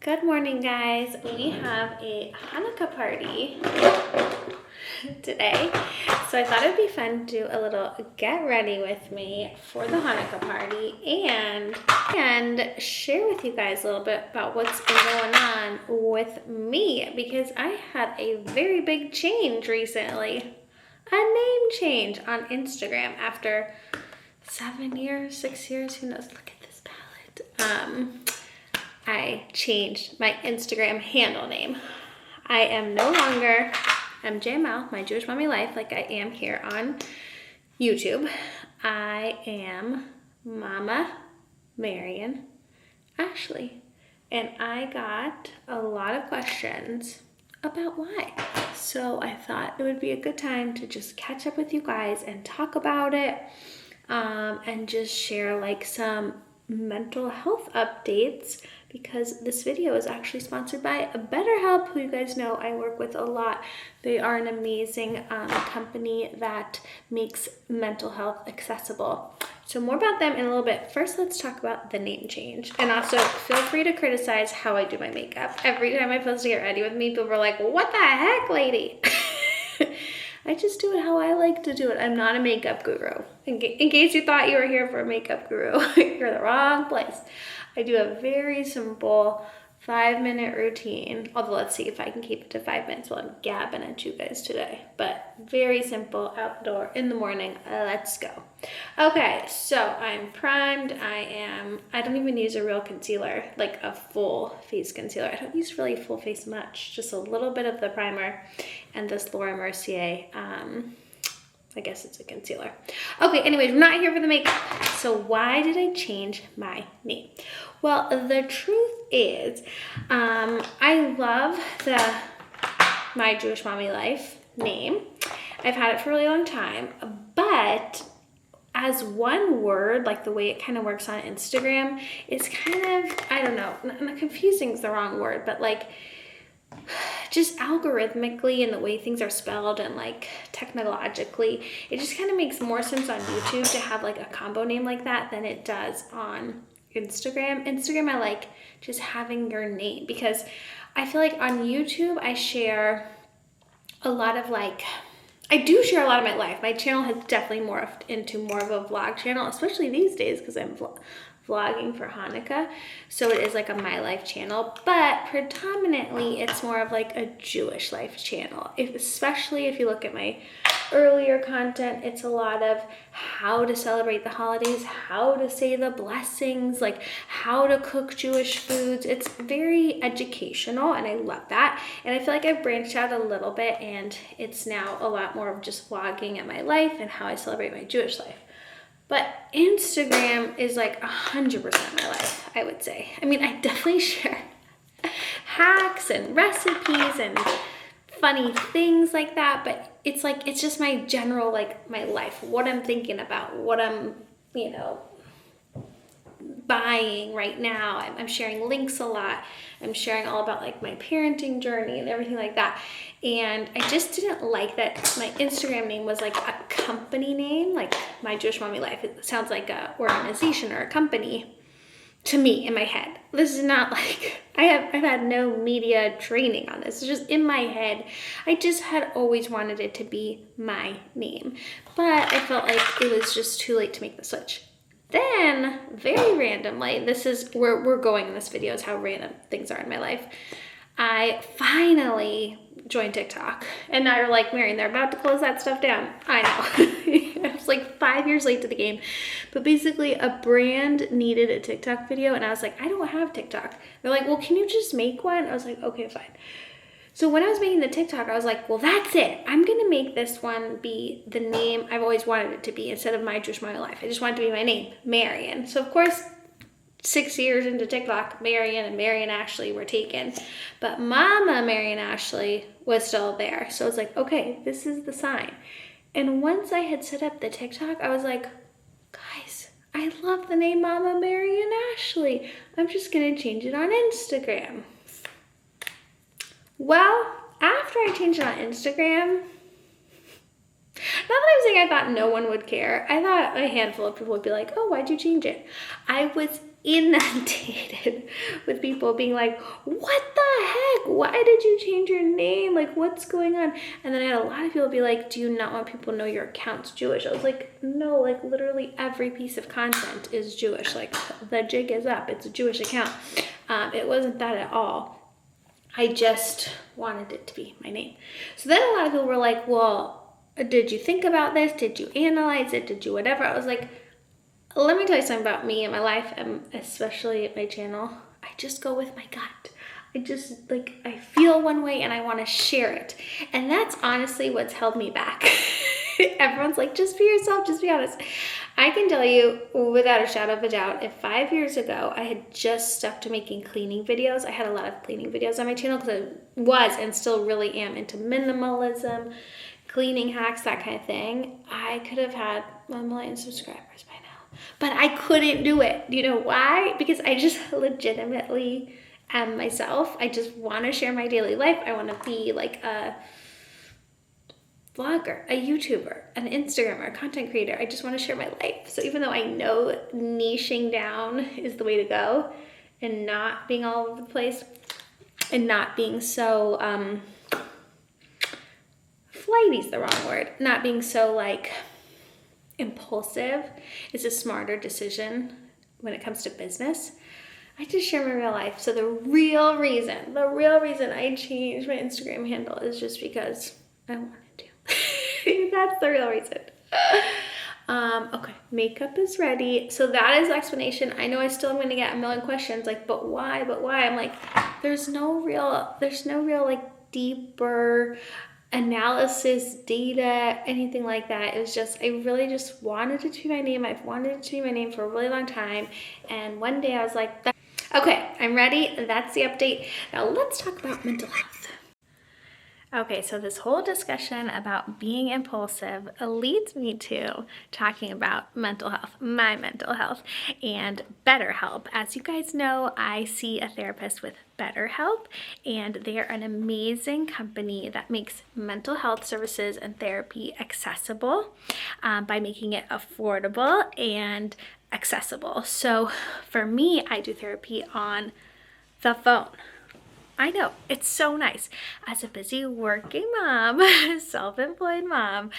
Good morning, guys. We have a Hanukkah party today. So I thought it'd be fun to do a little get ready with me for the Hanukkah party and share with you guys a little bit about what's been going on with me, because I had a very big change recently. A name change on Instagram after 7 years, 6 years, who knows? Look at this palette. I changed my Instagram handle name. I am no longer MJML, my Jewish Mommy Life, like I am here on YouTube. I am Mama Marian Ashley. And I got a lot of questions about why. So I thought it would be a good time to just catch up with you guys and talk about it, and just share like some mental health updates, because this video is actually sponsored by BetterHelp, who you guys know I work with a lot. They are an amazing company that makes mental health accessible. So more about them in a little bit. First, let's talk about the name change. And also, feel free to criticize how I do my makeup. Every time I post to get ready with me, people are like, what the heck, lady? I just do it how I like to do it. I'm not a makeup guru. In case you thought you were here for a makeup guru, you're in the wrong place. I do a very simple 5-minute routine. Although let's see if I can keep it to 5 minutes while I'm gabbing at you guys today. But very simple, outdoor, in the morning. Let's go. Okay, so I'm primed. I don't even use a real concealer, like a full face concealer. I don't use really full face much, just a little bit of the primer and this Laura Mercier, I guess it's a concealer. Okay, anyways, we're not here for the makeup. So why did I change my name? Well, the truth is, I love my Jewish Mommy Life name. I've had it for a really long time, but as one word, like the way it kind of works on Instagram, it's kind of, I don't know, confusing is the wrong word, but like, just algorithmically and the way things are spelled and like technologically, it just kind of makes more sense on YouTube to have like a combo name like that than it does on Instagram. I like just having your name, because I feel like on YouTube I share a lot of I do share a lot of my life. My channel has definitely morphed into more of a vlog channel, especially these days because I'm vlogging for Hanukkah. So it is like a my life channel, but predominantly it's more of like a Jewish life channel. Especially if you look at my earlier content, it's a lot of how to celebrate the holidays, how to say the blessings, like how to cook Jewish foods. It's very educational and I love that. And I feel like I've branched out a little bit and it's now a lot more of just vlogging at my life and how I celebrate my Jewish life. But Instagram is like 100% my life, I would say. I mean, I definitely share hacks and recipes and funny things like that, but it's like, it's just my general, like my life, what I'm thinking about, what I'm, buying right now. I'm sharing links a lot. I'm sharing all about like my parenting journey and everything like that. And I just didn't like that my Instagram name was like a company name, like my Jewish Mommy Life. It sounds like a organization or a company to me in my head. This is not like, I've had no media training on this. It's just in my head. I just had always wanted it to be my name, but I felt like it was just too late to make the switch. Then, very randomly, this is where we're going in this video, is how random things are in my life. I finally joined TikTok. And now you're like, Marian, they're about to close that stuff down. I know. I was like 5 years late to the game. But basically, a brand needed a TikTok video. And I was like, I don't have TikTok. They're like, well, can you just make one? I was like, okay, fine. So when I was making the TikTok, I was like, well, that's it. I'm going to make this one be the name I've always wanted it to be instead of my Jewish Mommy Life. I just wanted it to be my name, Marian. So of course, 6 years into TikTok, Marian and Marian Ashley were taken. But Mama Marian Ashley was still there. So I was like, okay, this is the sign. And once I had set up the TikTok, I was like, guys, I love the name Mama Marian Ashley. I'm just going to change it on Instagram. Well, after I changed it on Instagram, not that I'm saying I thought no one would care. I thought a handful of people would be like, oh, why'd you change it? I was inundated with people being like, what the heck? Why did you change your name? Like, what's going on? And then I had a lot of people be like, do you not want people to know your account's Jewish? I was like, no, like literally every piece of content is Jewish. Like the jig is up. It's a Jewish account. It wasn't that at all. I just wanted it to be my name. So then a lot of people were like, well, did you think about this? Did you analyze it? Did you whatever? I was like, let me tell you something about me and my life, and especially at my channel. I just go with my gut. I just, like, I feel one way and I want to share it. And that's honestly what's held me back. Everyone's like, just be yourself, just be honest. I can tell you without a shadow of a doubt, if 5 years ago I had just stuck to making cleaning videos, I had a lot of cleaning videos on my channel because I was and still really am into minimalism, cleaning hacks, that kind of thing, I could have had 1 million subscribers by now. But I couldn't do it. Do you know why? Because I just legitimately am myself. I just want to share my daily life. I want to be like a vlogger, a YouTuber, an Instagrammer, a content creator. I just want to share my life. So even though I know niching down is the way to go and not being all over the place and not being so, flighty's the wrong word, not being so like impulsive is a smarter decision when it comes to business. I just share my real life. So the real reason I changed my Instagram handle is just because I wanted to. That's the real reason. Okay, makeup is ready. So that is the explanation. I know I still am going to get a million questions like, but why? I'm like, there's no real like deeper analysis, data, anything like that. It was just, I really just wanted it to be my name. I've wanted it to be my name for a really long time. And one day I was like, okay, I'm ready. That's the update. Now let's talk about mental health. Okay, so this whole discussion about being impulsive leads me to talking about mental health, my mental health, and BetterHelp. As you guys know, I see a therapist with BetterHelp, and they are an amazing company that makes mental health services and therapy accessible by making it affordable and accessible. So for me, I do therapy on the phone. I know, it's so nice. As a busy working mom, self-employed mom,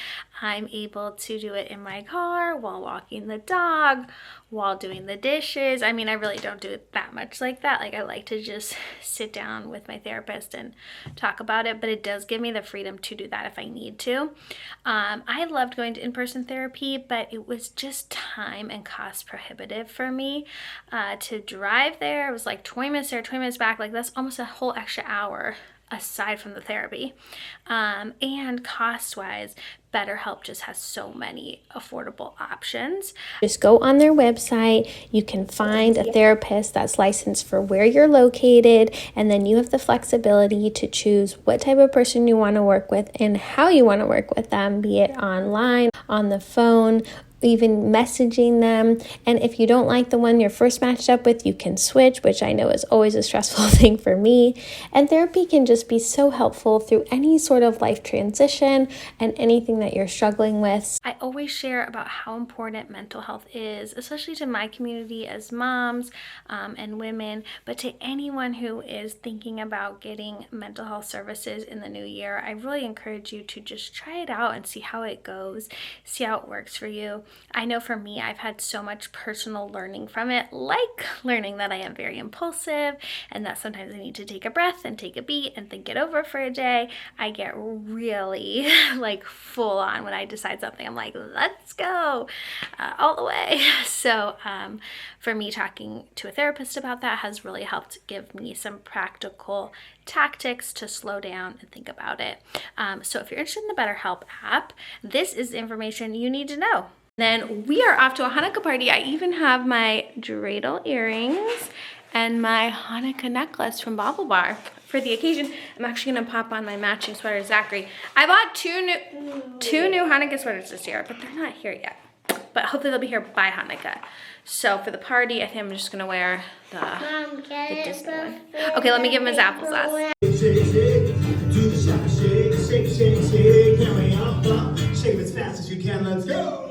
I'm able to do it in my car while walking the dog, while doing the dishes. I mean, I really don't do it that much like that. Like, I like to just sit down with my therapist and talk about it, but it does give me the freedom to do that if I need to. I loved going to in-person therapy, but it was just time and cost prohibitive for me to drive there. It was like 20 minutes there, 20 minutes back. Like, that's almost a whole extra hour aside from the therapy. And cost-wise, BetterHelp just has so many affordable options. Just go on their website. You can find a therapist that's licensed for where you're located, and then you have the flexibility to choose what type of person you want to work with and how you want to work with them, be it online, on the phone, even messaging them. And if you don't like the one you're first matched up with, you can switch, which I know is always a stressful thing for me. And therapy can just be so helpful through any sort of life transition and anything that you're struggling with. I always share about how important mental health is, especially to my community as moms and women, but to anyone who is thinking about getting mental health services in the new year. I really encourage you to just try it out and see how it goes, see how it works for you. I know for me, I've had so much personal learning from it, like learning that I am very impulsive and that sometimes I need to take a breath and take a beat and think it over for a day. I get really like full on when I decide something. I'm like, let's go all the way. So for me, talking to a therapist about that has really helped give me some practical tactics to slow down and think about it. So if you're interested in the BetterHelp app, this is the information you need to know. Then we are off to a Hanukkah party. I even have my dreidel earrings and my Hanukkah necklace from Bobble Bar for the occasion. I'm actually gonna pop on my matching sweater, Zachary. I bought two new Hanukkah sweaters this year, but they're not here yet. But hopefully they'll be here by Hanukkah. So for the party, I think I'm just gonna wear the Disney one. Okay, let me give him his applesauce. Do the shake, shake, shake, shake, shake, carry on, shake as fast as you can, let's go.